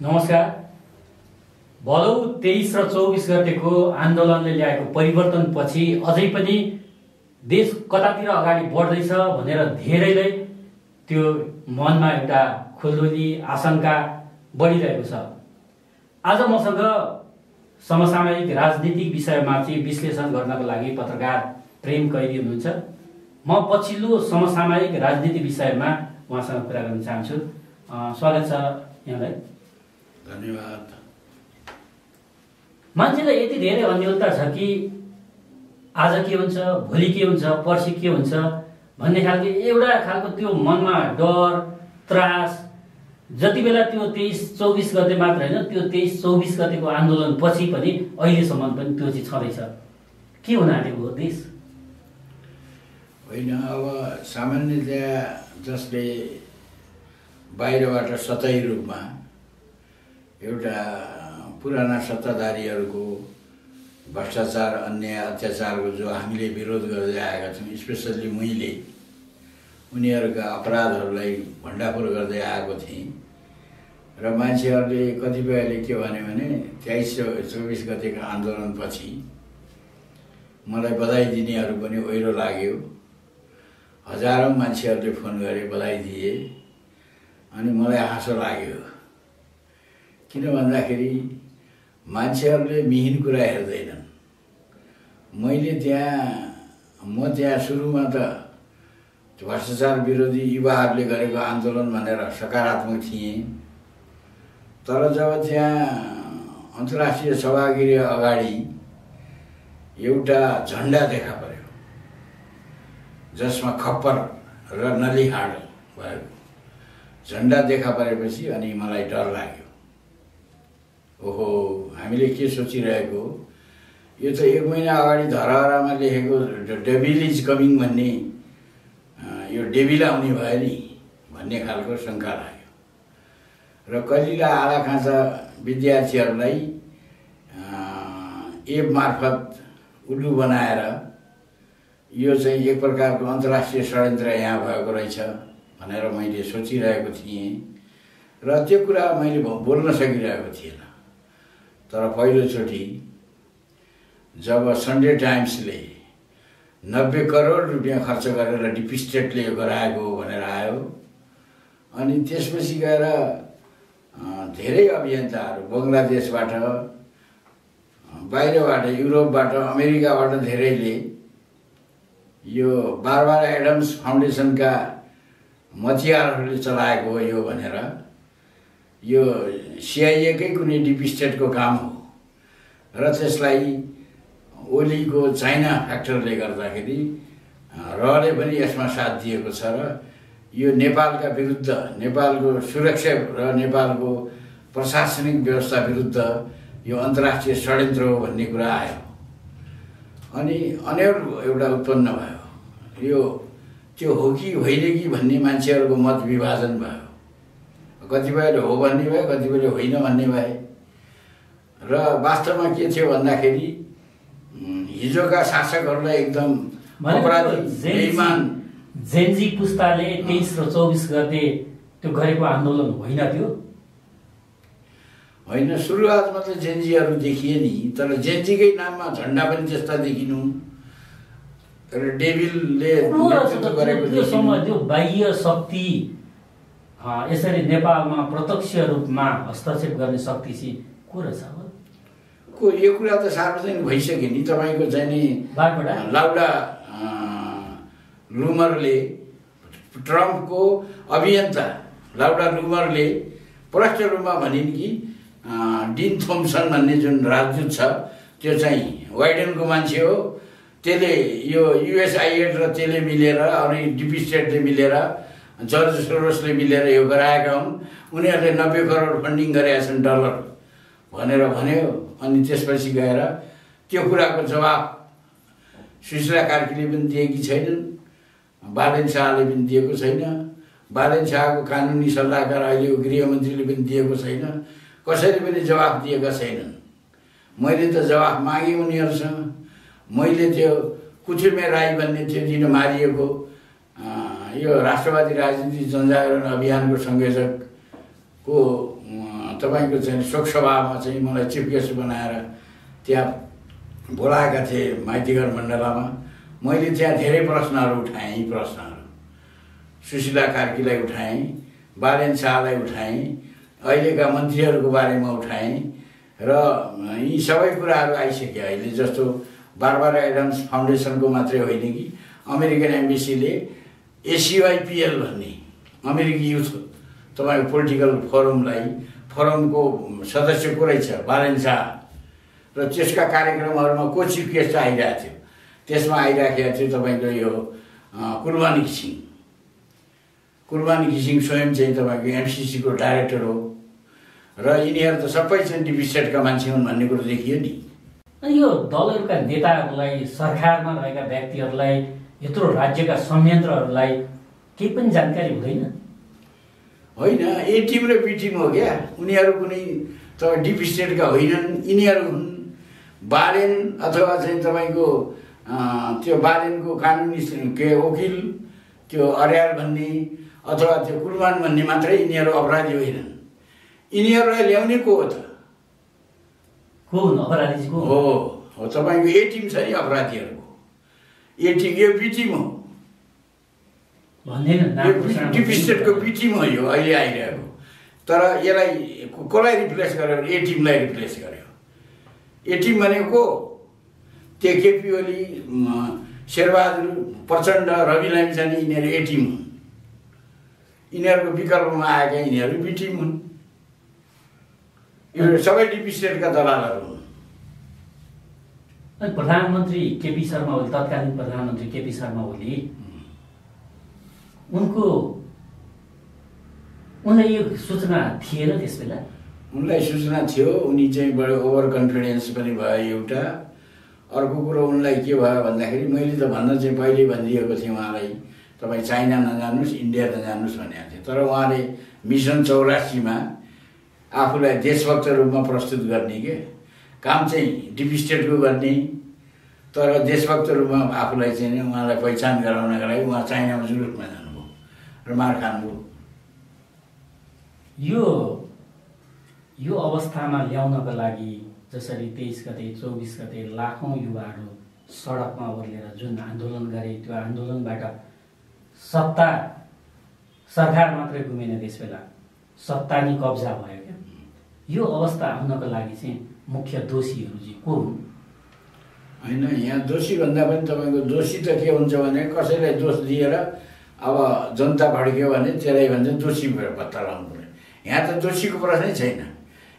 नमस्कार। भलौ 23 र 24 गतेको आन्दोलनले ल्याएको परिवर्तनपछि अझै पनि देश कतातिर अगाडि बढ्दैछ भनेर धेरैले त्यो मनमा एउटा खुल्दुली आशंका बढिरहेको छ। आज मसँग समसामयिक राजनीतिक विषयमा चाहिँ विश्लेषण गर्नको लागि पत्रकार प्रेम कैदी हुनुहुन्छ। म पछिल्लो समसामयिक राजनीतिक विषयमा उहाँसँग कुरा गर्न चाहन्छु। स्वागत छ यहाँलाई। धन्यवाद। मान्छेलाई यति धेरै अन्योलता छ कि आज के हुन्छ, भोलि के हुन्छ, पर्सि के हुन्छ भन्ने खालको एउटा खालको त्यो मनमा डर, त्रास जति बेला त्यो 23-24 गते मात्र होइन, त्यो 23-24 गतेको आन्दोलन पछि पनि अहिलेसम्म पनि त्यो चाहिँ छँदैछ। के हुन आँटेको हो देश? होइन, अब सामान्यतया जसले बाहिरबाट सतही रूपमा एउटा पुराना सत्ताधारीहरूको भ्रष्टाचार, अन्याय, अत्याचारको जो हामीले विरोध गर्दै आएका छौँ, स्पेसल्ली मैले उनीहरूका अपराधहरूलाई भण्डाफोर गर्दै आएको थिएँ र मान्छेहरूले कतिपयले के भन्यो भने 23-24 गतेको आन्दोलनपछि मलाई बधाई दिनेहरू पनि ओहिरो लाग्यो। हजारौँ मान्छेहरूले फोन गरे, बधाई दिए, अनि मलाई हाँसो लाग्यो। किन भन्दाखेरि मान्छेहरूले मिहिन कुरा हेर्दैनन्। म त्यहाँ सुरुमा त भ्रष्टाचार विरोधी युवाहरूले गरेको आन्दोलन भनेर सकारात्मक थिएँ, तर जब त्यहाँ अन्तर्राष्ट्रिय सभागृह अगाडि एउटा झन्डा देखा पर्यो जसमा खप्पर र नलीहाड भएको झन्डा देखा परेपछि अनि मलाई डर लाग्यो। ओहो, हामीले के सोचिरहेको, यो त 1 महिना अगाडि धरहरामा लेखेको डेभिल इज कमिङ भन्ने, यो डेभिल आउने भयो नि भन्ने खालको शङ्का लाग्यो। र कलिला आलाखाँचा विद्यार्थीहरूलाई एप मार्फत उल्लु बनाएर यो चाहिँ एक प्रकारको अन्तर्राष्ट्रिय षड्यन्त्र यहाँ भएको रहेछ भनेर मैले सोचिरहेको थिएँ र त्यो कुरा मैले बोल्न सकिरहेको थिएन। तर पहिलोचोटि जब सन्डे टाइम्सले 90 करोड रुपियाँ खर्च गरेर डिप स्टेटले यो गराएको भनेर आयो, अनि त्यसपछि गएर धेरै अभियन्ताहरू बङ्गलादेशबाट, बाहिरबाट, युरोपबाट, अमेरिकाबाट धेरैले यो बारबारा एडम्स फाउन्डेसनका मथियारहरूले चलाएको हो यो भनेर, यो सिआइएकै कुनै डिप स्टेटको काम हो र त्यसलाई ओलीको चाइना फ्याक्टरले गर्दाखेरि रले पनि यसमा साथ दिएको छ र यो नेपालका विरुद्ध, नेपालको सुरक्षा र नेपालको प्रशासनिक व्यवस्था विरुद्ध यो अन्तर्राष्ट्रिय षड्यन्त्र हो भन्ने कुरा आयो। अनि अन्यल एउटा उत्पन्न भयो। यो त्यो हो कि होइन कि भन्ने मान्छेहरूको मत विभाजन भयो। कतिपयले हो भन्ने भए, कतिपयले होइन भन्ने भए। र वास्तवमा के थियो भन्दाखेरि हिजोका शासकहरूलाई एकदम अपराधी, बेइमान जेनजी पुस्ताले 23 र 24 गते त्यो गरेको आन्दोलन होइन त्यो? होइन, सुरुवातमा त जेनजीहरू देखिए नि, तर जेनजीकै नाममा झन्डा पनि त्यस्ता देखिनु र डेभिलले नेतृत्व गरेको त्यो बाह्य शक्ति यसरी नेपालमा प्रत्यक्ष रूपमा हस्तक्षेप गर्ने शक्ति चाहिँ को रहेछ? यो कुरा त सार्वजनिक भइसक्यो नि। तपाईँको चाहिँ नि लाउडा लुमरले, ट्रम्पको अभियन्ता लाउडा लुमरले प्रष्ट रूपमा भनिन् कि डिन थोम्सन भन्ने जुन राजदूत छ त्यो चाहिँ वाइडेनको मान्छे हो, त्यसले यो युएसआइएड र त्यसले मिलेर, अनि डिप स्टेटले मिलेर, जर्ज सोरोसले मिलेर यो गराएका हुन्, उनीहरूले 90 करोड फन्डिङ गरेका छन् डलर भनेर भन्यो। अनि त्यसपछि गएर त्यो कुराको जवाब सुशीला कार्कीले पनि दिएकी छैनन्, बालेन शाहले पनि दिएको छैन, बालेन शाहको कानुनी सल्लाहकार अहिलेको गृहमन्त्रीले पनि दिएको छैन, कसैले पनि जवाफ दिएका छैनन्। मैले त जवाफ मागेँ उनीहरूसँग। मैले त्यो कुथुमे राई भन्ने त्यो दिन मारिएको यो राष्ट्रवादी राजनीति जनजागरण अभियानको संयोजकको तपाईँको चाहिँ शोकसभामा चाहिँ मलाई चिफ गेस्ट बनाएर त्यहाँ बोलाएका थिए माइतीघर मण्डलामा। मैले त्यहाँ धेरै प्रश्नहरू उठाएँ। यी प्रश्नहरू सुशीला कार्कीलाई उठाएँ, बालेन शाहलाई उठाएँ, अहिलेका मन्त्रीहरूको बारेमा उठाएँ र यी सबै कुराहरू आइसक्यो अहिले। जस्तो बारबारा एडम्स फाउन्डेसनको मात्रै होइन कि अमेरिकन एम्बेसीले ACYPL भन्ने अमेरिकी युथ तपाईँको पोलिटिकल फोरमको सदस्य को रहेछ बालेन शाह र त्यसका कार्यक्रमहरूमा को चिफ गेस्ट आइरहेको थियो। त्यसमा आइराखेको थियो तपाईँको यो कुर्बानी घिसिङ स्वयं चाहिँ तपाईँको MCC को डाइरेक्टर हो र यिनीहरू त सबै चाहिँ डिपी स्टेटका मान्छे हुन् भन्ने कुरो देखियो नि। अनि यो दलहरूका नेताहरूलाई, सरकारमा रहेका व्यक्तिहरूलाई, यत्रो राज्यका संयन्त्रहरूलाई केही पनि जानकारी हुँदैन? होइन, ए टिम र बी टिम हो क्या। उनीहरू कुनै तपाईँ डिपी स्टेटका होइनन्, यिनीहरू हुन् बालेन अथवा चाहिँ तपाईँको त्यो बालेनको कानुनी के वकिल त्यो अर्याल भन्ने अथवा त्यो कुर्बान भन्ने मात्रै यिनीहरू अपराधी होइनन्। यिनीहरूलाई ल्याउने को हो त? को हुन् अपराधी? हो तपाईँको ए टिम छ नि अपराधीहरूको। ए टिम यो बी टिम हो, डिपी स्टेटको बी टिम हो यो अहिले आइरहेको। तर यसलाई कसलाई रिप्लेस गर्यो? ए टिमलाई रिप्लेस गर्यो। ए टिम भनेको त्यो केपी ओली, शेरबहादुर प्रचण्ड, रवि लामिछाने यिनीहरू ए टिम हुन्। यिनीहरूको विकल्पमा आएका यिनीहरू बी टिम हुन्। यो सबै डिपी स्टेटका दलालहरू हुन्। अनि प्रधानमन्त्री केपी शर्मा ओली, तत्कालीन प्रधानमन्त्री केपी शर्मा ओली, उनलाई यो सूचना थिएन त्यस बेला? उनलाई सूचना थियो। उनी चाहिँ बडो ओभर कन्फिडेन्स पनि भयो एउटा। अर्को कुरो उनलाई के भयो भन्दाखेरि मैले त भन्न चाहिँ पहिले भनिदिएको थिएँ उहाँलाई, तपाईँ चाइना नजानुहोस्, इन्डिया नजानुहोस् भनेको थिएँ। तर उहाँले मिसन 84मा आफूलाई देशभक्त रूपमा प्रस्तुत गर्ने के काम चाहिँ डिपी स्टेटको गर्ने, तर देशभक्त रूपमा आफूलाई चाहिँ उहाँलाई पहिचान गराउनका लागि उहाँ चाइनामा जुलुसमा जानुभयो र मार खानुभयो। यो अवस्थामा ल्याउनको लागि जसरी 23 गते 24 गते लाखौं युवाहरू सडकमा ओर्लेर जुन आन्दोलन गरे, त्यो आन्दोलनबाट सरकार मात्रै गुमेन, त्यस बेला सत्ता नि कब्जा भयो क्या। यो अवस्था आउनको लागि चाहिँ मुख्य दोषीहरू चाहिँ को हुन्? होइन, यहाँ दोषी भन्दा पनि तपाईँको दोषी त के हुन्छ भने कसैलाई दोष दिएर अब जनता भड्क्यो भने त्यसलाई भन्छ दोषी पत्ता लगाउनु पर्यो। यहाँ त दोषीको प्रश्नै छैन।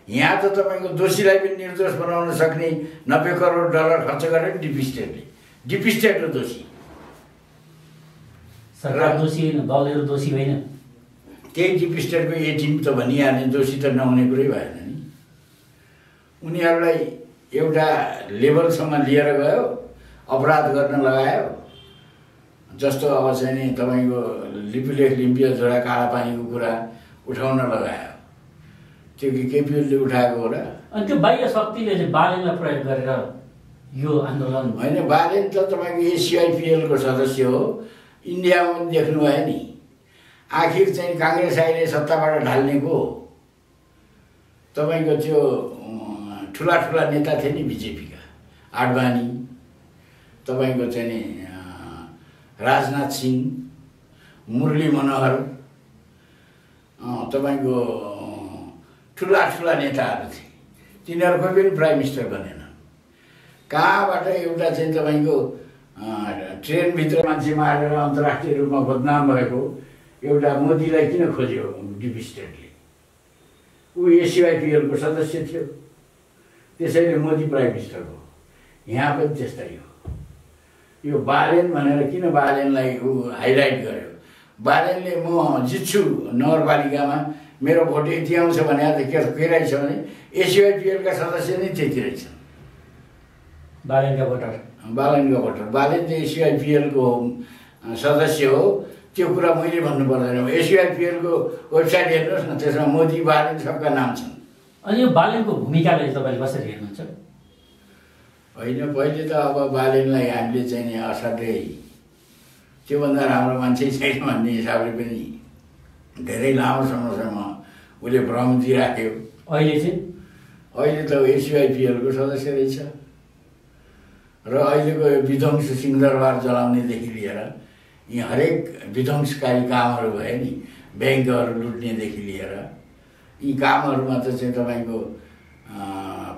यहाँ त तपाईँको दोषीलाई पनि निर्दोष बनाउन सक्ने 90 करोड डलर खर्च गरेर डिपी स्टेटले। डिपी स्टेट हो दोषी, सरकार दोषी होइन, दलहरू दोषी होइन। त्यही डिपी स्टेटको ए टिम त भनिहाल्ने, दोषी त नहुने कुरै भएन नि। उनीहरूलाई एउटा लेभलसम्म लिएर गयो, अपराध गर्न लगायो। जस्तो अब चाहिँ नि तपाईँको लिपुलेख लिम्पिया जोडा कालापानीको कुरा उठाउन लगायो, त्यो केपी ओलीले उठाएको हो र। अनि त्यो बाह्य शक्तिले चाहिँ बालेनलाई प्रयोग गरेर यो आन्दोलन होइन। बालेन त तपाईँको ACIPL को सदस्य हो, इन्डियामा पनि देख्नुभयो नि। आखिर चाहिँ काङ्ग्रेस अहिले सत्ताबाट ढाल्नेको तपाईँको त्यो ठुला नेता थिए नि बिजेपीका, आडवाणी, तपाईँको चाहिँ नि राजनाथ सिंह, मुरली मनोहर, तपाईँको ठुला नेताहरू थिए। तिनीहरू कोही पनि प्राइम मिनिस्टर बनेन। कहाँबाट एउटा चाहिँ तपाईँको ट्रेनभित्र मान्छे मारेर अन्तर्राष्ट्रिय रूपमा बदनाम भएको एउटा मोदीलाई किन खोज्यो डिपी स्टेटले? ऊ ACIPL को सदस्य थियो, त्यसैले मोदी प्राइम मिनिस्टर हो। यहाँ पनि त्यस्तै हो। यो बालेन भनेर किन बालेनलाई ऊ हाइलाइट गर्यो? बालेनले म जित्छु नगरपालिकामा, मेरो भोट यति आउँछ भने के रहेछ भने ACIPL का सदस्य नै त्यति रहेछन्। बालेनका भोटर बालेन चाहिँ ACIPL को सदस्य हो। त्यो कुरा मैले भन्नु पर्दैन। ACIPL को वेबसाइट हेर्नुहोस् न, त्यसमा मोदी बालेन सबका नाम छन्। अनि यो बालेनको भूमिकालाई तपाईँले कसरी हेर्नुहुन्छ? होइन, पहिले त अब बालेनलाई हामीले चाहिँ नि असाध्यै त्योभन्दा राम्रो मान्छे छैन भन्ने हिसाबले पनि धेरै लामो समयसम्म उसले भ्रम दिइराख्यो। अहिले त एसिआइपिएलको सदस्य रहेछ र अहिलेको यो विध्वंस सिंहदरबार चलाउनेदेखि लिएर यी हरेक विध्वंसकारी कामहरू भए नि, ब्याङ्कहरू लुट्नेदेखि लिएर यी कामहरूमा त चाहिँ तपाईँको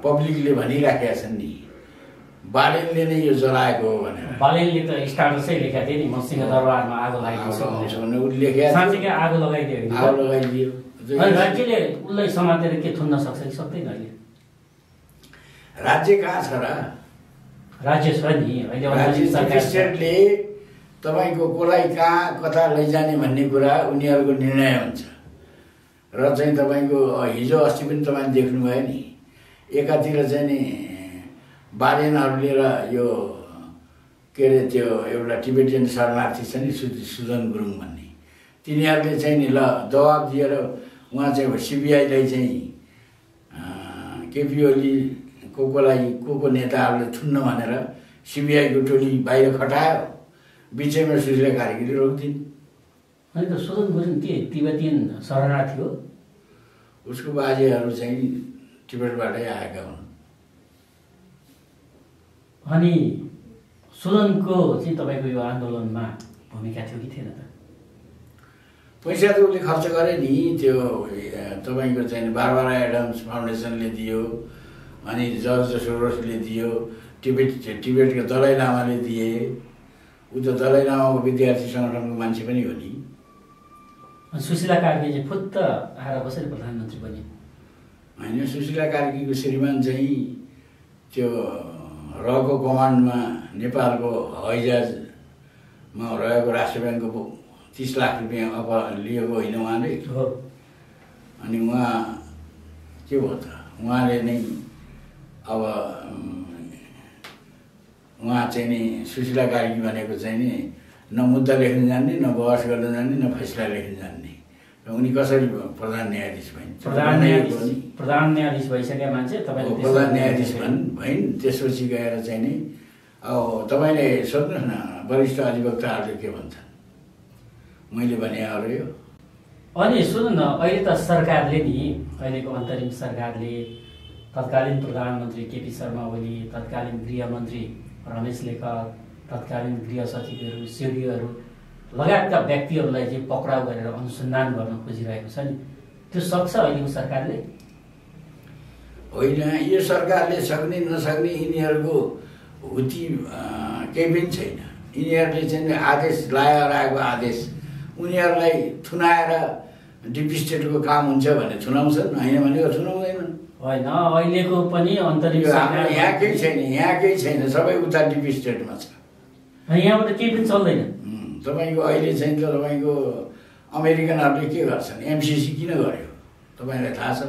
पब्लिकले भनिराखेका छन् नि, बालेनले नै यो जलाएको हो भनेर। बालेनले त स्टाटसै लेखेको थियो नि, म सिंहदरबारमा आगो लगाइदिन्छु उसले लेखेको साँच्चै आगो लगाइदियो। आगो लगाइदियो। राज्यले उसलाई समातेर के थुन्न सक्छ कि सक्दैन? अहिले राज्य कहाँ छ र? राज्य छ नि अहिले। स्टेटले तपाईँको कसलाई कहाँ कता लैजाने भन्ने कुरा उनीहरूको निर्णय हुन्छ र चाहिँ तपाईँको हिजो अस्ति पनि तपाईँले देख्नुभयो नि, एकातिर चाहिँ नि बालेनहरूले र यो के अरे त्यो एउटा टिबेटियन शरणार्थी छ नि सुदन गुरुङ भन्ने, तिनीहरूले चाहिँ नि ल दबाब दिएर उहाँ चाहिँ सिबिआईलाई चाहिँ केपी ओली को नेताहरूले थुन्न भनेर सिबिआईको टोली बाहिर खटायो, बिचैमा सुशीला कार्कीले रोकिदिन्। अनि त सुदन गुरुङ के तिब्बतियन शरणार्थी हो? उसको बाजेहरू चाहिँ टिबेटबाटै आएका हुन्। अनि सुदनको चाहिँ तपाईँको यो आन्दोलनमा भूमिका थियो कि थिएन त? पैसा त उसले खर्च गरे नि, त्यो तपाईँको चाहिँ बारबारा एडम्स फाउन्डेसनले दियो, अनि जर्ज सोरोसले दियो, टिबेटका दलाई लामाले दिए। ऊ त दलाई लामाको विद्यार्थी सङ्गठनको मान्छे पनि हो नि। अनि सुशीला कार्की चाहिँ फुत्त आएर कसरी प्रधानमन्त्री बने? होइन, सुशीला कार्कीको श्रीमान चाहिँ त्यो रहको कमान्डमा नेपालको हवाईजहाजमा रहेको राष्ट्र ब्याङ्कको 30 लाख रुपियाँ लिएको होइन उहाँले? अनि उहाँ के भयो त, उहाँले नै अब उहाँ चाहिँ नि सुशीला कार्की भनेको चाहिँ नि न मुद्दा लेख्न जान्ने, न बहस गर्न जान्ने, न फैसला लेख्न जान्ने, र उनी कसरी प्रधान न्यायाधीश भइन्? प्रधान न्यायाधीश भइसकेका मान्छे तपाईँ प्रधान न्यायाधीश भइन्। त्यसपछि गएर चाहिँ नि अब तपाईँले सोध्नुहोस् न, वरिष्ठ अधिवक्ताहरूले के भन्छन्? मैले भने अरे यो। अनि सुन्नु न, अहिले त सरकारले नि, अहिलेको अन्तरिम सरकारले तत्कालीन प्रधानमन्त्री केपी शर्मा ओली, तत्कालीन गृहमन्त्री रमेश लेखक, तत्कालीन गृह सचिवहरू, सिडिओहरू लगायतका व्यक्तिहरूलाई चाहिँ पक्राउ गरेर अनुसन्धान गर्न खोजिरहेको छ नि, त्यो सक्छ अहिलेको सरकारले? होइन, यो सरकारले सक्ने नसक्ने यिनीहरूको हुती केही पनि छैन। यिनीहरूले चाहिँ आदेश लाएर आएको आदेश उनीहरूलाई थुनाएर डिप स्टेटको काम हुन्छ भने थुनाउँछन्, होइन भनेको थुनाउँदैनन्। होइन, अहिलेको पनि अन्तरिम यहाँ केही छैन, यहाँ केही छैन, सबै उता डिप स्टेटमा छ। यहाँबाट केही पनि चल्दैन। तपाईँको अहिले चाहिँ त तपाईँको अमेरिकनहरूले के गर्छन्, एमसिसी किन गर्यो तपाईँलाई थाहा छ?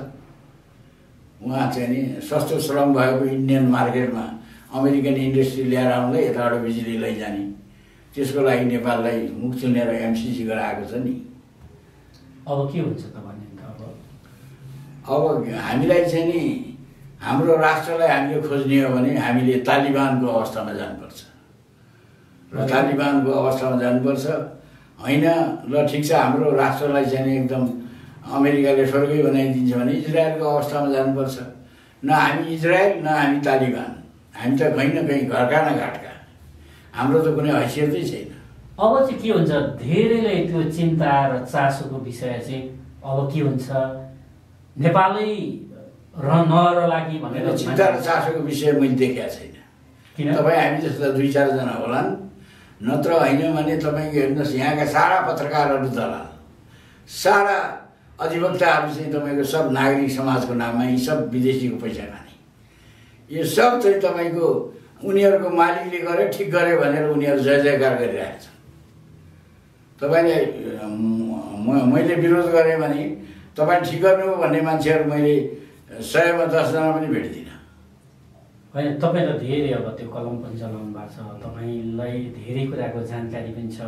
उहाँ चाहिँ नि सस्तो श्रम भएको इन्डियन मार्केटमा अमेरिकन इन्डस्ट्री ल्याएर आउँदै यताबाट बिजुली लैजाने, त्यसको लागि नेपाललाई मुख चुनेर एमसिसी गराएको छ नि। अब के हुन्छ त भन्ने? अब हामीलाई चाहिँ नि हाम्रो राष्ट्रलाई हामीले खोज्ने हो भने हामीले तालिबानको अवस्थामा जानुपर्छ र तालिबानको अवस्थामा जानुपर्छ। होइन, ल ठिक छ, हाम्रो राष्ट्रलाई चाहिँ नि एकदम अमेरिकाले स्वर्गै बनाइदिन्छ भने इजरायलको अवस्थामा जानुपर्छ। न हामी इजरायल, न हामी तालिबान, हामी त कहीँ न कहीँ घरका न घाटका, हाम्रो त कुनै हैसियतै छैन। अब चाहिँ के हुन्छ, धेरैलाई त्यो चिन्ता र चासोको विषय चाहिँ अब के हुन्छ, नेपालै नरला कि भनेर चिन्ता र चासोको विषय मैले देखेको छैन। तपाईँ हामी जस्ता 2-4 जना होलान्, नत्र होइन भने तपाईँको हेर्नुहोस्, यहाँका सारा पत्रकारहरू दलाल, सारा अधिवक्ताहरू चाहिँ तपाईँको सब नागरिक समाजको नाममा यी सब विदेशीको पैसा खाने, यो सब चाहिँ तपाईँको उनीहरूको मालिकले गरे ठिक गरे भनेर उनीहरू जय जयकार गरिरहेको छ। तपाईँले मैले विरोध गरेँ भने तपाईँ ठिक गर्नुभयो भन्ने मान्छेहरू मैले 100 मा 10 जना पनि भेट्दिनँ। होइन, तपाईँ त धेरै अब त्यो कलम पनि चलाउनु भएको छ, तपाईँलाई धेरै कुराको जानकारी पनि छ,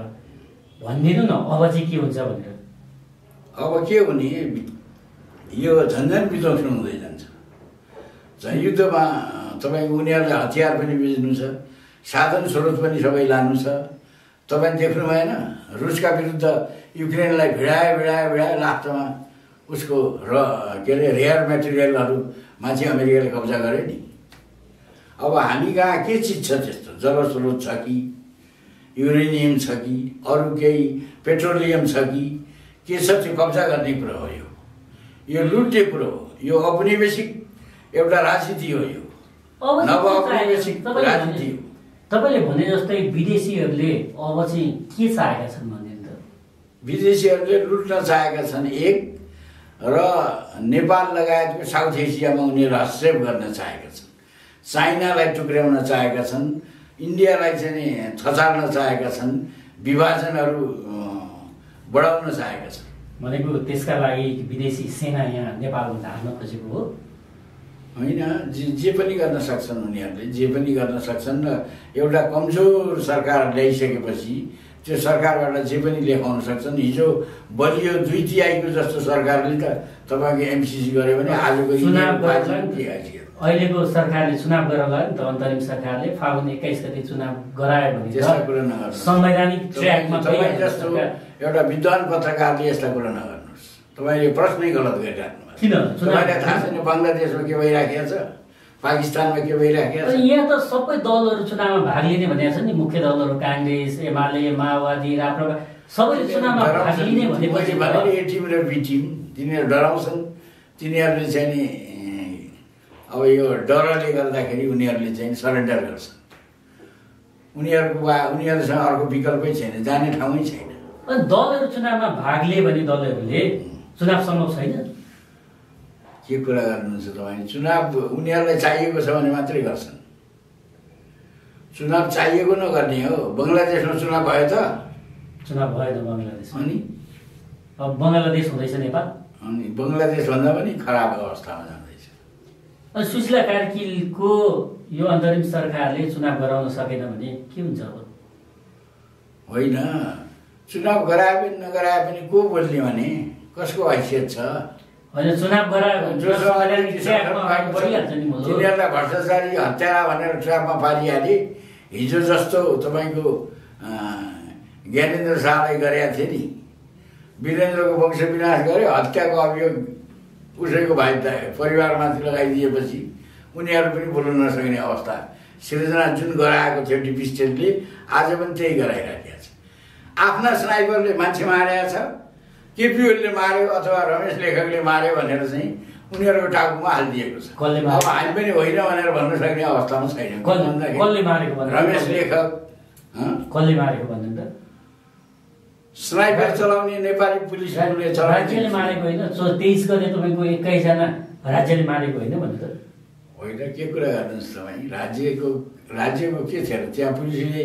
भनिदिनु न अब चाहिँ के हुन्छ भनेर। अब के हुने, यो झन्झन विध्वंस हुँदै जान्छ। युद्धमा तपाईँको उनीहरूले हतियार पनि बेच्नु छ, साधन स्रोत पनि सबै लानु छ। तपाईँ देख्नु भएन, रुसका विरुद्ध युक्रेनलाई भिडायो लास्टमा उसको के अरे रेयर मेटेरियलहरू माथि अमेरिकाले कब्जा गरे नि। अब हामी कहाँ के चिज छ त्यस्तो? जलस्रोत छ कि, युरेनियम छ कि, अरू केही पेट्रोलियम छ कि के छ? त्यो कब्जा गर्ने कुरो हो। यो लुट्ने कुरो हो। यो औपनिवेशिक एउटा राजनीति हो। यो नवऔपनिवेशिक राजनीति हो। तपाईँले भने जस्तै विदेशीहरूले अब चाहिँ के चाहेका छन् भने त विदेशीहरूले लुट्न चाहेका छन् एक, र नेपाल लगायतको साउथ एसियामा उनीहरू हस्तक्षेप गर्न चाहेका छन्, चाइनालाई टुक्र्याउन चाहेका छन्, इन्डियालाई चाहिँ थचार्न चाहेका छन्, विभाजनहरू बढाउन चाहेका छन्। भनेको त्यसका लागि विदेशी सेना यहाँ नेपालमा हाल्न खोजेको हो होइन? जे पनि गर्न सक्छन् उनीहरूले, जे पनि गर्न सक्छन्। र एउटा कमजोर सरकार ल्याइसकेपछि त्यो सरकारबाट जे पनि लेखाउन सक्छन्। हिजो बलियो 2/3 जस्तो सरकारले त तपाईँको एमसिसी गर्यो भने आजको अहिलेको सरकारले चुनाव गराउला नि त। अन्तरिम सरकारले फागुन 21 गते चुनाव गरायो भने त्यस्ता कुरा नगर्नु। संवैधानिक ट्र्याकमा तपाईँ जस्तो एउटा विद्वान पत्रकारले यस्ता कुरा नगर्नुहोस्। तपाईँले प्रश्नै गलत गरिराख्नु भएको। किन? तपाईँलाई थाहा छैन बङ्गलादेशमा के भइराखेको छ, पाकिस्तानमा के भइराखेको छ? यहाँ त सबै दलहरू चुनावमा भाग लिने भनेको छ नि। मुख्य दलहरू काङ्ग्रेस, एमाले, माओवादी, राप्रपा सबैले चुनावमा भाग लिने भनेपछि ए टिम र बी टिम तिनीहरू डराउँछन्। तिनीहरूले चाहिँ नि अब यो डरले गर्दाखेरि उनीहरूले चाहिँ सरेन्डर गर्छन्। उनीहरूसँग अर्को विकल्पै छैन, जाने ठाउँै छैन। अनि दलहरू चुनावमा भाग लिए भने दलहरूले चुनाव सम्भव छैन। के कुरा गर्नुहुन्छ तपाईँ? चुनाव उनीहरूलाई चाहिएको छ भने मात्रै गर्छन्। चुनाव चाहिएको नगर्ने हो। बङ्गलादेशमा चुनाव भयो त? चुनाव भएन बङ्गलादेश। अनि अब बङ्गलादेश हुँदैछ नेपाल। अनि बङ्गलादेशभन्दा पनि खराब अवस्थामा जाँदैछ। अनि सुशीला कार्कीको यो अन्तरिम सरकारले चुनाव गराउन सकेन भने के हुन्छ अब? होइन, चुनाव गराए पनि नगराए पनि को बोल्ने भने? कसको हैसियत छ? होइन, चुनाव गरायो तिनीहरूलाई भ्रष्टाचारी हत्यारा भनेर ट्र्यापमा पारिहाले। हिजो जस्तो तपाईँको ज्ञानेन्द्र शाहलाई गरेका थिए नि, वीरेन्द्रको वंश विनाश गरे, हत्याको अभियोग उसैको भाइ परिवारमाथि लगाइदिएपछि उनीहरू पनि बोल्न नसक्ने अवस्था सिर्जना जुन गराएको थियो डिपी स्टेटले, आज पनि त्यही गराइराखेको छ। आफ्ना स्नाइपरले मान्छे मारेको छ, केपी ओलीले मार्यो अथवा रमेश लेखकले मार्यो भनेर चाहिँ उनीहरूको टाउकोमा हालिदिएको छ। अब हामी पनि होइन भनेर भन्न सक्ने अवस्थामा छैन। रमेश लेखक कसले मारेको भन्नु त? स्नाइपर चलाउने नेपाली पुलिसहरूले राज्यले मारेको होइन। 23 गते तपाईँको 21 जना राज्यले मारेको होइन भन्नु त? होइन, के कुरा गर्नुहोस् तपाईँ? राज्यको के थियो? त्यहाँ पुलिसले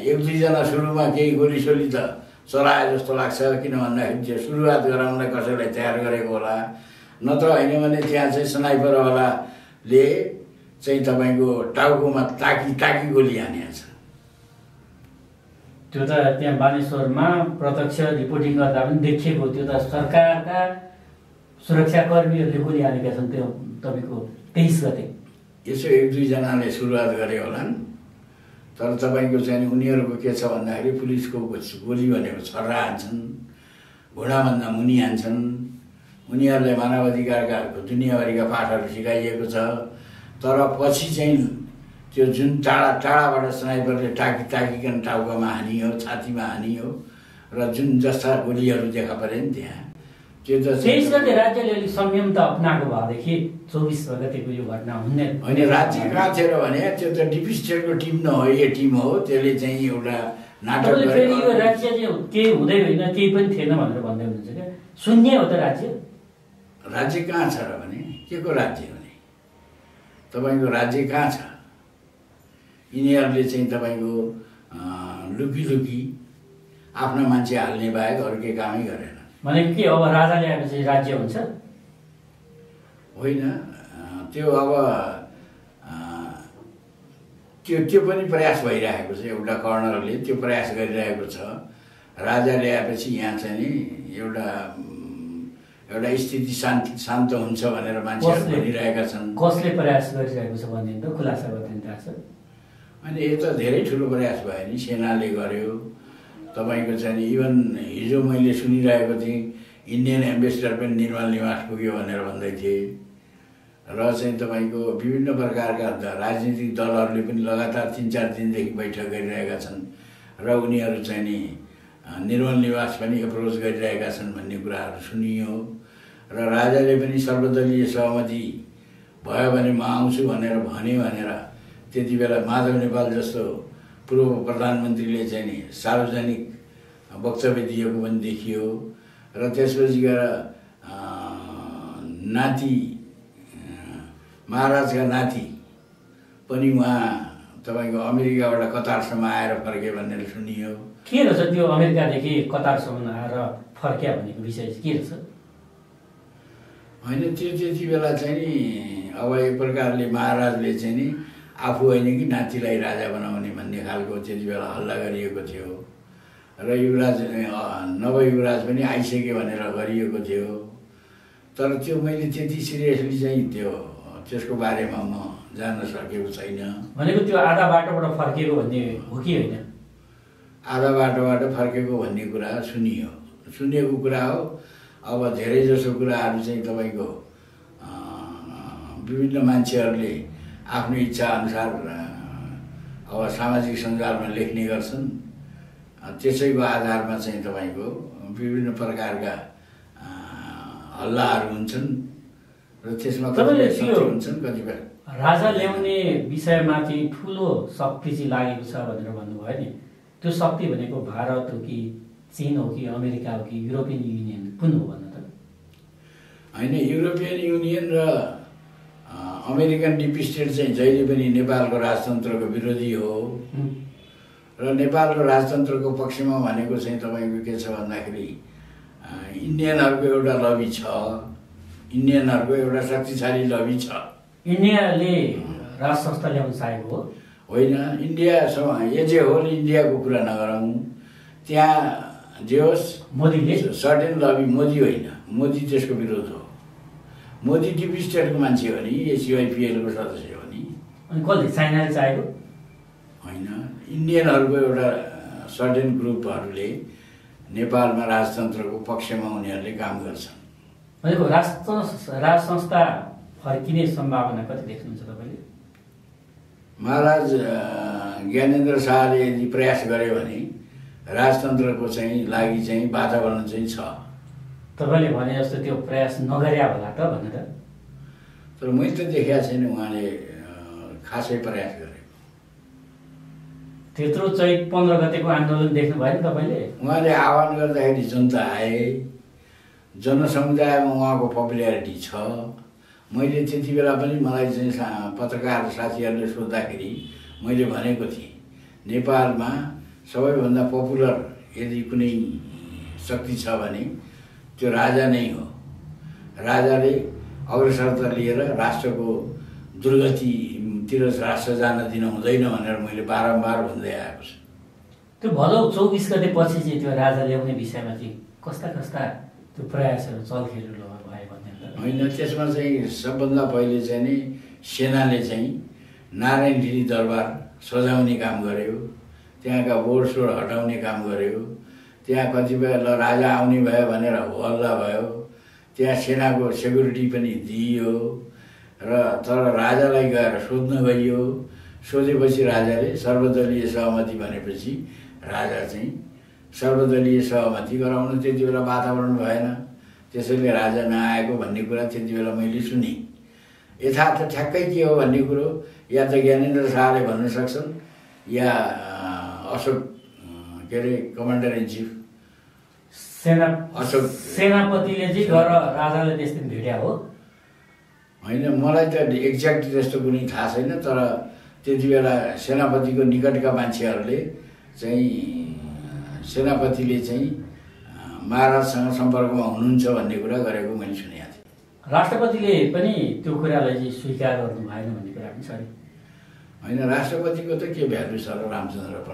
1-2 जना सुरुमा केही गोलीसोली त चलाए जस्तो लाग्छ। किन भन्दाखेरि त्यो सुरुवात गराउनलाई कसैलाई तयार गरेको होला, नत्र होइन भने त्यहाँ चाहिँ स्नाइपरवालाले चाहिँ तपाईँको टाउकोमा ताकी गोली हानेको छ। त्यो त त्यहाँ बानेश्वरमा प्रत्यक्ष रिपोर्टिङ गर्दा पनि देखिएको। त्यो त सरकारका सुरक्षाकर्मीहरूले गोली हानेका छन्। त्यो तपाईँको 23 गते यसो 1-2 जनाले सुरुवात गरे होलान्। तर तपाईँको चाहिँ उनीहरूको के छ भन्दाखेरि पुलिसको गोली भनेको छर्रा हान्छन्, घुँडाभन्दा मुनि हान्छन्। उनीहरूलाई मानवाधिकारका दुनियाँभरिका पाठहरू सिकाइएको छ। तर पछि चाहिँ त्यो जुन टाढाबाट स्नाइपरले ताकिकन टाउकोमा हानियो, छातीमा हानियो र जुन जस्ता गोलीहरू देखा परे नि त्यहाँ, त्यो त 23 गते राज्यले अलिक संयम त अप्नाएको भएदेखि 24 गतेको यो घटना हुने होइन। राज्य कहाँ थियो र भने त्यो त डिपी स्टेटको टिम न हो, ए टिम हो। त्यसले चाहिँ एउटा नाटक फेरि यो राज्य चाहिँ केही हुँदै होइन, केही पनि थिएन भनेर भन्दै हुनुहुन्छ क्या? शून्य हो त राज्य? राज्य कहाँ छ र भने? के को राज्य भने? तपाईँको राज्य कहाँ छ? यिनीहरूले चाहिँ तपाईँको लुकी आफ्ना मान्छे हाल्ने बाहेक अरू केही कामै गरेन। भनेको के अब राजा ल्याएपछि राज्य हुन्छ? होइन, त्यो अब त्यो पनि प्रयास भइरहेको छ। एउटा कर्नरले त्यो प्रयास गरिरहेको छ। राजा ल्याएपछि यहाँ चाहिँ नि एउटा स्थिति शान्त हुन्छ भनेर मान्छेहरू भनिरहेका छन्। कसले प्रयास गरिरहेको छ भन्ने त खुलासा गरिदिनु थाहा छ? अनि यो त धेरै ठुलो प्रयास भयो नि, सेनाले गर्यो। तपाईँको चाहिँ इभन हिजो मैले सुनिरहेको थिएँ इन्डियन एम्बेसडर पनि निर्मल निवास पुग्यो भनेर भन्दै थिए र चाहिँ तपाईँको विभिन्न प्रकारका राजनीतिक दलहरूले पनि लगातार 3-4 दिनदेखि बैठक गरिरहेका छन् र उनीहरू चाहिँ नि निर्मल निवास पनि एप्रोच गरिरहेका छन् भन्ने कुराहरू सुनियो र राजाले पनि सर्वदलीय सहमति भयो भने म आउँछु भनेर भनेर त्यति बेला माधव नेपाल जस्तो पूर्व प्रधानमन्त्रीले चाहिँ नि सार्वजनिक वक्तव्य दिएको पनि देखियो र त्यसपछि गएर नाति महाराजका नाति पनि उहाँ तपाईँको अमेरिकाबाट कतारसम्म आएर फर्के भनेर सुनियो। के रहेछ त्यो अमेरिकादेखि कतारसम्म आएर फर्क्या भनेको विषय चाहिँ के रहेछ? होइन त्यो त्यति बेला चाहिँ नि अब एक प्रकारले महाराजले चाहिँ नि आफू होइन कि नातिलाई राजा बनाउने भन्ने खालको त्यति बेला हल्ला गरिएको थियो र युवराज नवयुवराज पनि आइसक्यो भनेर गरिएको थियो। तर त्यो मैले त्यति सिरियसली चाहिँ त्यसको बारेमा म जान्न सकेको छैन। भनेको त्यो आधा बाटोबाट फर्केको भन्ने हो कि होइन? आधा बाटोबाट फर्केको भन्ने कुरा सुनिएको कुरा हो। अब धेरै जसो कुराहरू चाहिँ तपाईँको विभिन्न मान्छेहरूले आफ्नो इच्छा अनुसार अब सामाजिक सञ्जालमा लेख्ने गर्छन्। त्यसैको आधारमा चाहिँ तपाईँको विभिन्न प्रकारका हल्लाहरू हुन्छन् र त्यसमा कतिपय सत्य हुन्छन्, कतिपय राजा ल्याउने विषयमा चाहिँ ठुलो शक्ति चाहिँ लागेको छ भनेर भन्नुभयो नि। त्यो शक्ति भनेको भारत हो कि चीन हो कि अमेरिका हो कि युरोपियन युनियन कुन हो भन्नु त? होइन, युरोपियन युनियन र अमेरिकन डिप स्टेट चाहिँ जहिले पनि नेपालको राजतन्त्रको विरोधी हो र नेपालको राजतन्त्रको पक्षमा भनेको चाहिँ तपाईँको के छ भन्दाखेरि इन्डियनहरूको एउटा लबी छ, इन्डियनहरूको एउटा शक्तिशाली लबी छ। इन्डियाले राज संस्था ल्याउन चाहेको हो होइन, इन्डियासँग एज ए होल इन्डियाको कुरा नगरौँ, त्यहाँ जे होस् मोदीले सर्टेन लबी, मोदी होइन, मोदी त्यसको विरोध हो। मोदी डिप स्टेटको मान्छे हो नि, एसिवाइपिएलको सदस्य हो नि। अनि कसले चाइनाले चाहेको होइन, इन्डियनहरूको एउटा सर्टेन ग्रुपहरूले नेपालमा राजतन्त्रको पक्षमा उनीहरूले काम गर्छन्। भनेको राज संस्था फर्किने सम्भावना कति देख्नुहुन्छ तपाईँले? महाराज ज्ञानेन्द्र शाहले यदि प्रयास गर्यो भने राजतन्त्रको चाहिँ लागि चाहिँ वातावरण चाहिँ छ। तपाईँले भने जस्तो त्यो प्रयास नगर्या होला त भन्नु त? तर मैले त देखेको छैन उहाँले खासै प्रयास गरेको। त्यत्रो चैत 15 गतेको आन्दोलन देख्नु भयो नि तपाईँले? उहाँले आह्वान गर्दाखेरि जनता आए, जनसमुदायमा उहाँको पपुल्यारिटी छ। मैले त्यति बेला पनि मलाई चाहिँ पत्रकार साथीहरूले सोद्धाखेरि मैले भनेको थिएँ, नेपालमा सबैभन्दा पपुलर यदि कुनै शक्ति छ भने त्यो राजा नै हो। राजाले अग्रसरता लिएर राष्ट्रको दुर्गतितिर राष्ट्र जान दिन हुँदैन भनेर मैले बारम्बार भन्दै आएको छु। त्यो भदौ 24 गते पछि चाहिँ त्यो राजा ल्याउने विषयमा चाहिँ कस्ता त्यो प्रयासहरू चलखेलहरू भयो भन्ने होइन, त्यसमा चाहिँ सबभन्दा पहिले चाहिँ नि सेनाले चाहिँ नारायण ढिली दरबार सजाउने काम गर्यो, त्यहाँका बोर्डसोड हटाउने काम गर्यो, त्यहाँ कतिपय राजा आउने भयो भनेर हल्ला भयो, त्यहाँ सेनाको सेक्युरिटी पनि दिइयो र तर राजालाई गएर सोध्न गइयो। सोधेपछि राजाले सर्वदलीय सहमति भनेपछि राजा चाहिँ सर्वदलीय सहमति गराउन त्यति बेला वातावरण भएन, त्यसैले राजा नआएको भन्ने कुरा त्यति बेला मैले सुनेँ। यथार्थ ठ्याक्कै के हो भन्ने कुरो या त ज्ञानेन्द्र शाहले भन्न सक्छन् या अशोक के अरे कमान्डर इन चिफ सेनापतिले चाहिँ गएर राजाले त्यस दिन भेट्या हो। होइन, मलाई त एक्ज्याक्ट त्यस्तो कुनै थाहा छैन, तर त्यति बेला सेनापतिको निकटका मान्छेहरूले चाहिँ सेनापतिले चाहिँ महाराजसँग सम्पर्कमा हुनुहुन्छ भन्ने कुरा गरेको मैले सुनेको थिएँ। राष्ट्रपतिले पनि त्यो कुरालाई चाहिँ स्वीकार गर्नु भएन भन्ने कुरा पनि छ नि? होइन, राष्ट्रपतिको त के भ्यालु छ र रामचन्द्र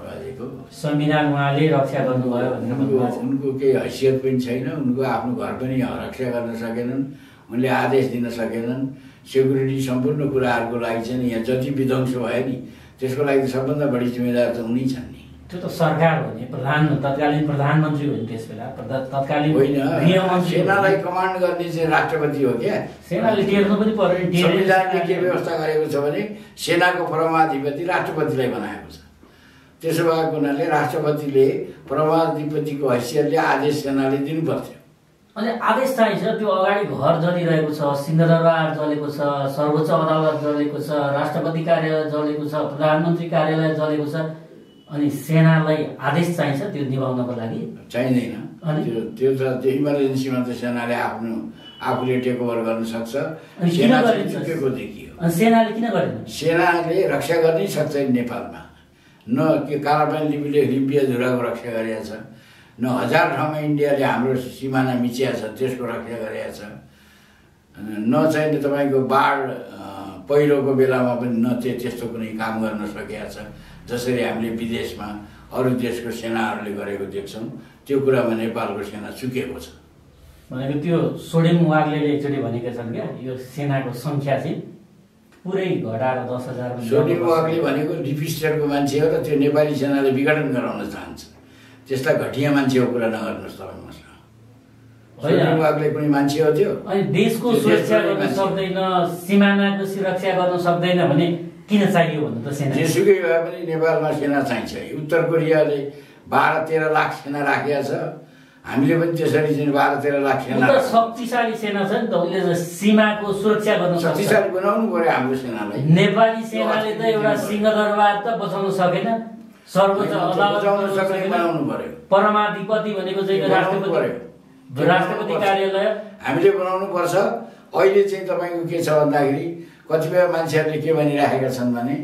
बाजेको संविधान उहाँले रक्षा गर्नुभयो भनेर उनको केही हैसियत पनि छैन, उनको आफ्नो घर पनि रक्षा गर्न सकेनन्, उनले आदेश दिन सकेनन्। सेक्युरिटी सम्पूर्ण कुराहरूको लागि चाहिँ यहाँ जति विध्वंस भयो नि त्यसको लागि सबभन्दा बढी जिम्मेदार त उनी छन् नि। त्यो त सरकार हो नि, तत्कालीन प्रधानमन्त्री हो नि त्यसबेला, तत्कालीन होइन, गृहमन्त्री। सेनालाई कमान्ड गर्ने चाहिँ राष्ट्रपति हो क्या। सेनाले टेर्नु पनि पर्यो। संविधानले के व्यवस्था गरेको छ भने सेनाको परमाधिपति राष्ट्रपतिलाई बनाएको छ। त्यसो भएको हुनाले राष्ट्रपतिले परमाधिपतिको हैसियतले आदेश सेनाले दिनुपर्थ्यो। अनि आदेश चाहिन्छ। त्यो अगाडि घर जलिरहेको छ, सिंहदरबार जलेको छ, सर्वोच्च अदालत जलेको छ, राष्ट्रपति कार्यालय जलेको छ, प्रधानमन्त्री कार्यालय जलेको छ। अनि सेनालाई आदेश चाहिन्छ त्यो निभाउनको लागि? चाहिँदैन। त्यो त इमर्जेन्सीमा त सेनाले आफूले टेक ओभर गर्न सक्छ। सेना चुकेको देखियो। अनि सेनाले किन गरेन? सेनाले रक्षा गर्नै सक्छ नेपालमा। न के कालापानी लिपिया झुराको रक्षा गरेको छ, न हजार ठाउँमा इन्डियाले हाम्रो सिमाना मिचिया छ त्यसको रक्षा गरेको छ, न चाहिँ तपाईँको बाढ पहिरोको बेलामा पनि न त्यस्तो कुनै काम गर्न सकेका छ जसरी हामीले विदेशमा अरू देशको सेनाहरूले गरेको देख्छौँ। त्यो कुरामा नेपालको सेना चुकेको छ। भनेको त्यो सोडेम वाग्लेले एकचोटि भनेका छन् क्या, यो सेनाको सङ्ख्या चाहिँ पुरै घटाएर 10,000। सोडेम वाग्ले भनेको डिफिस्टरको मान्छे हो र त्यो नेपाली सेनाले विघटन गराउन चाहन्छ। त्यस्ता घटिया मान्छेको कुरा नगर्नुहोस् तपाईँ मसँग। सोडेम वाग्ले कुनै मान्छे हो त्यो? अनि देशको सुरक्षा गर्न सक्दैन, सिमानाको सुरक्षा गर्न सक्दैन भने किन चाहियो भन्नु त सेना? जेसुकै भए पनि नेपालमा सेना चाहिन्छ। उत्तर कोरियाले 12-13 लाख सेना राखेको छ, हामीले पनि त्यसरी चाहिँ 12-13 लाख सेना। शक्तिशाली सेना छ नि त, उसले सीमाको सुरक्षा गर्न सक्छ। शक्तिशाली बनाउनु पर्यो हाम्रो सेनालाई। नेपाली सेनाले त एउटा सिंहदरबार त बचाउन सकेन, सर्वोच्च अदालत बनाउनु पर्यो। परमाधिपति भनेको चाहिँ राष्ट्रपति कार्यालय हामीले बनाउनु पर्छ। अहिले चाहिँ तपाईँको के छ भन्दाखेरि कतिपय मान्छेहरूले के भनिराखेका छन् भने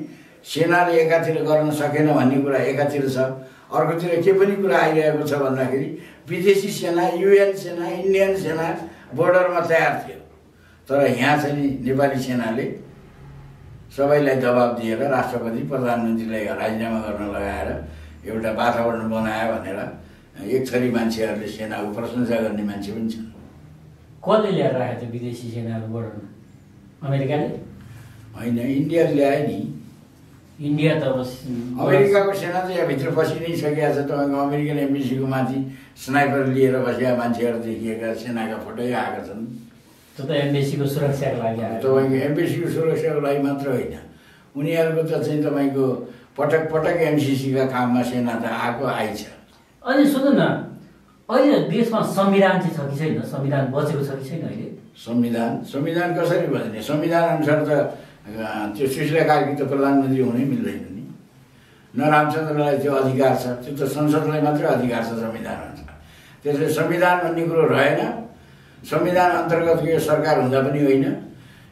सेनाले एकातिर गर्न सकेन भन्ने कुरा एकातिर छ, अर्कोतिर के पनि कुरा आइरहेको छ भन्दाखेरि विदेशी सेना, युएन सेना, इन्डियन सेना बोर्डरमा तयार थियो। तर यहाँ चाहिँ नेपाली सेनाले सबैलाई दबाब दिएर राष्ट्रपति प्रधानमन्त्रीलाई राजीनामा गर्न लगाएर एउटा वातावरण बनायो भनेर एक थरी मान्छेहरूले सेनाको प्रशंसा गर्ने मान्छे पनि छन्। कसले ल्याएर राखेको थियो विदेशी सेनाहरू बोर्डरमा? अमेरिकाले होइन, इन्डियाले ल्यायो नि। इन्डिया त अमेरिकाको सेना त यहाँभित्र पसि नै सकिएको छ। तपाईँको अमेरिकन एम्बेसीको माथि स्नाइपर लिएर बसेका मान्छेहरू देखिएका सेनाका फोटो आएका छन्। त्यो त एम्बेसीको सुरक्षाको लागि आयो। तपाईँको एम्बेसीको सुरक्षाको लागि मात्र होइन, उनीहरूको त चाहिँ तपाईँको पटक पटक एमसिसीका काममा सेना त आइछ। अनि सुन्नु न, अहिले देशमा संविधान चाहिँ छ कि छैन? संविधान बचेको छ कि छैन अहिले? संविधान कसरी बज्ने? संविधान अनुसार त त्यो सुशीला कार्की त प्रधानमन्त्री हुनै मिल्दैन नि। न रामचन्द्रलाई त्यो अधिकार छ, त्यो त संसदलाई मात्रै अधिकार छ संविधान अनुसार। त्यसले संविधान भन्ने कुरो रहेन। संविधान अन्तर्गत यो सरकार हुँदा पनि होइन।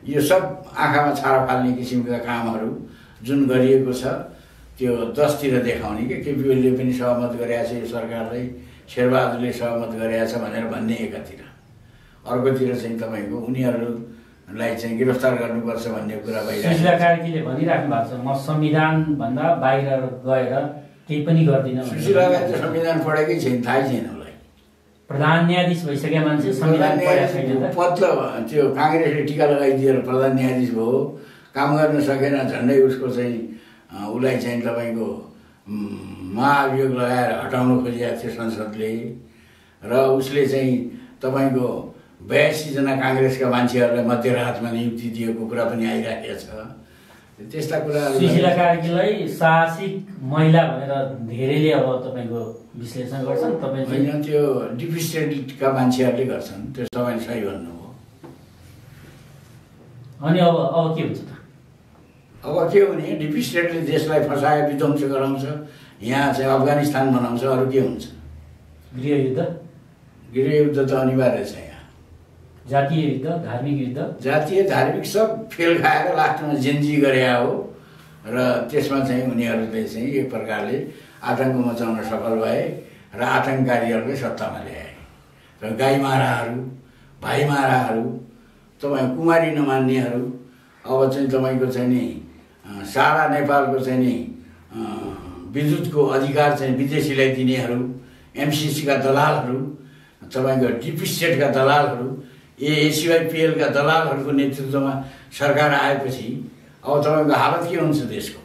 यो सब आँखामा छाला फाल्ने किसिमका कामहरू जुन गरिएको छ त्यो 10तिर देखाउने के केपी ओलीले पनि सहमत गरेका छ, यो सरकारलाई शेरबहादुरले सहमत गरेका छ भनेर भन्ने एकातिर, अर्कोतिर चाहिँ तपाईँको उनीहरूलाई चाहिँ गिरफ्तार गर्नुपर्छ भन्ने कुरा भइरहेको छ। सुशीला कार्कीले भनिराख्नु भएको छ, म संविधानभन्दा बाहिर गएर केही पनि गर्दिनँ। सुशीलालाई त संविधान पढेकै छैन, थाहै छैन उसलाई। प्रधान न्यायाधीश भइसकेका मान्छे संविधान पढेको छैन। पद त्यो काङ्ग्रेसले टिका लगाइदिएर प्रधान न्यायाधीश भयो, काम गर्न सकेन, झन्डै उसको चाहिँ उसलाई चाहिँ तपाईँको महाभियोग लगाएर हटाउन खोजिएको थियो संसदले। र उसले चाहिँ तपाईँको 82 जना काङ्ग्रेसका मान्छेहरूलाई मध्यरातमा नियुक्ति दिएको कुरा पनि आइरहेको छ। त्यस्ता कुराहरू सुशीला कार्कीलाई साहसिक महिला भनेर धेरैले अब तपाईँको विश्लेषण गर्छन्। तपाईँ होइन, त्यो डिप स्टेटका मान्छेहरूले गर्छन्, त्यो तपाईँले सही भन्नुभयो। अनि अब के हुन्छ त? अब के हुने? डिप स्टेटले देशलाई फसाए, विध्वंस गराउँछ, यहाँ चाहिँ अफगानिस्तान बनाउँछ, अरू के हुन्छ? गृहयुद्ध त अनिवार्य छ। यहाँ जातीय युद्ध, धार्मिक युद्ध, जातीय धार्मिक सब फेल खाएर लास्टमा जेन्जी गरे हो र त्यसमा चाहिँ उनीहरूले चाहिँ एक प्रकारले आतङ्क मचाउन सफल भए र आतङ्ककारीहरूले सत्तामा ल्याए। र गाईमाराहरू, भाइमाराहरू, तपाईँ कुमारी नमान्नेहरू, अब चाहिँ तपाईँको चाहिँ नि सारा नेपालको चाहिँ नि विद्युतको अधिकार चाहिँ विदेशीलाई दिनेहरू, एमसिसीका दलालहरू, तपाईँको डिप स्टेटका दलालहरू, एसिवाईपीएलका दलालहरूको नेतृत्वमा सरकार आएपछि अब तपाईँको हालत के हुन्छ देशको?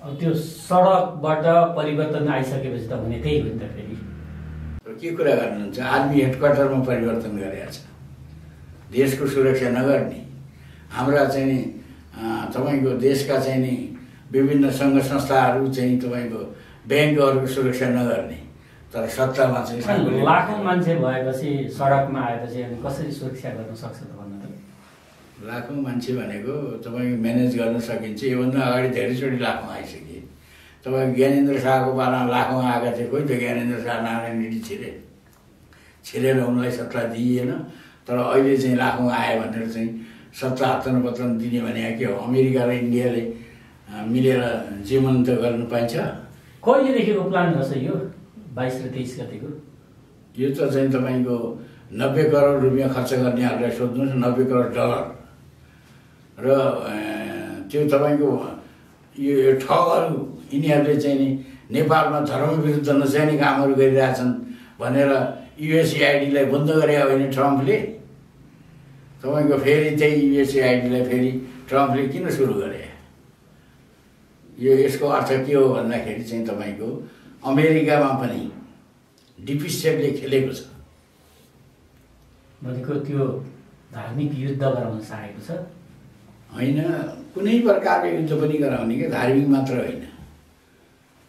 अब त्यो सडकबाट परिवर्तन आइसकेपछि त हुने त्यही हो नि त फेरि। के कुरा गर्नुहुन्छ, आर्मी हेडक्वार्टरमा परिवर्तन गरेका छ, देशको सुरक्षा नगर्ने, हाम्रा चाहिँ नि तपाईँको देशका चाहिँ नि विभिन्न सङ्घ संस्थाहरू चाहिँ तपाईँको ब्याङ्कहरूको सुरक्षा नगर्ने, तर सत्तामा चाहिँ लाखौँ मान्छे भएपछि सडकमा आएपछि अनि कसरी सुरक्षा गर्न सक्छ त भन्नु त? लाखौँ मान्छे भनेको तपाईँको म्यानेज गर्न सकिन्छ। योभन्दा अगाडि धेरैचोटि लाखौँ आइसके। तपाईँको ज्ञानेन्द्र शाहको पालामा लाखौँ आएका थिए, कोही त ज्ञानेन्द्र शाह नारायण रेड्डी छिरेर उनलाई सत्ता दिइएन। तर अहिले चाहिँ लाखौँ आयो भनेर चाहिँ सत्ता हस्तान्तरण पत्र दिने भने के हो? अमेरिका र इन्डियाले मिलेर जीवन त गर्नु पाइन्छ? कहिलेदेखिको प्लान रहेछ यो 22 र 23 गतिको? यो त चाहिँ तपाईँको 90 करोड रुपियाँ खर्च गर्नेहरूलाई सोध्नुहोस्, 90 करोड डलर। र त्यो तपाईँको यो ठगहरू यिनीहरूले चाहिँ नि नेपालमा धर्म विरुद्ध नचाहिने कामहरू गरिरहेछन् भनेर युएसएआइडीलाई बन्द गरे होइन ट्रम्पले? तपाईँको फेरि त्यही युएसएआइडीलाई फेरि ट्रम्पले किन सुरु गरे? यसको अर्थ के हो भन्दाखेरि चाहिँ तपाईँको अमेरिकामा पनि डिप स्टेटले खेलेको छ। भनेको त्यो धार्मिक युद्ध गराउन चाहेको छ? होइन, कुनै प्रकारको युद्ध पनि गराउने कि धार्मिक मात्र होइन,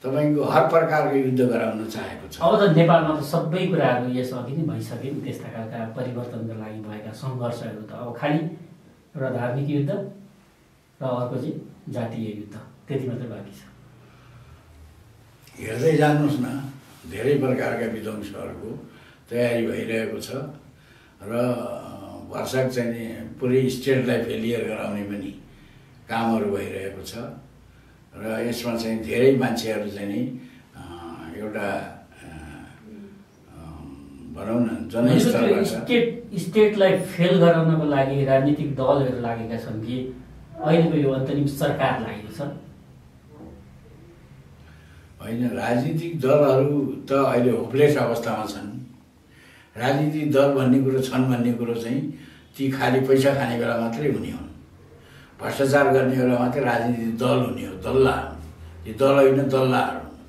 तपाईँको हर प्रकारको युद्ध गराउन चाहेको छ। अब त नेपालमा त सबै कुराहरू यसअघि नै भइसके नि, त्यस्ता खालका परिवर्तनको लागि भएका सङ्घर्षहरू त अब खालि एउटा धार्मिक युद्ध र अर्को चाहिँ जातीय युद्ध, त्यति मात्रै बाँकी छ। हेर्दै जानुहोस् न, धेरै प्रकारका विध्वंसहरूको तयारी भइरहेको छ र भरसक चाहिँ नि पुरै स्टेटलाई फेलियर गराउने पनि कामहरू भइरहेको छ। र यसमा चाहिँ धेरै मान्छेहरू चाहिँ नि एउटा भनौँ न जनस्तरबाट स्टेटलाई फेल गराउनको लागि राजनीतिक दलहरू लागेका छन् कि अहिलेको यो अन्तरिम सरकार लागेको छ? होइन, राजनीतिक दलहरू त अहिले होपलेस अवस्थामा छन्। राजनीतिक दल भन्ने कुरो छन् भन्ने कुरो चाहिँ ती खालि पैसा खाने बेला मात्रै हुने हुन्, भ्रष्टाचार गर्ने बेला मात्रै राजनीतिक दल हुने हो, दल्ला हुन्। ती दल होइन, दल्लाहरू हुन्,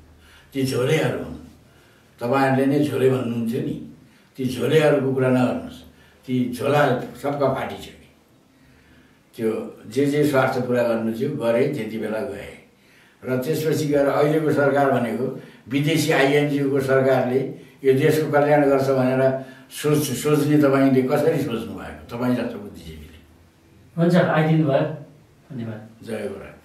ती झोलेहरू हुन्। तपाईँहरूले नै झोले भन्नुहुन्थ्यो नि, ती झोलेहरूको कुरा नगर्नुहोस्, ती झोला सबका पार्टी छ कि त्यो जे स्वार्थ पुरा गर्नु थियो गरे, त्यति बेला गए। र त्यसपछि गएर अहिलेको सरकार भनेको विदेशी आइएनजिओको सरकारले यो देशको कल्याण गर्छ भनेर सोच्ने तपाईँले कसरी सोच्नु भएको? तपाईँ जस्तो बुद्धिजीवीले। हुन्छ, आइदिनु भयो, धन्यवाद। जय गुरु।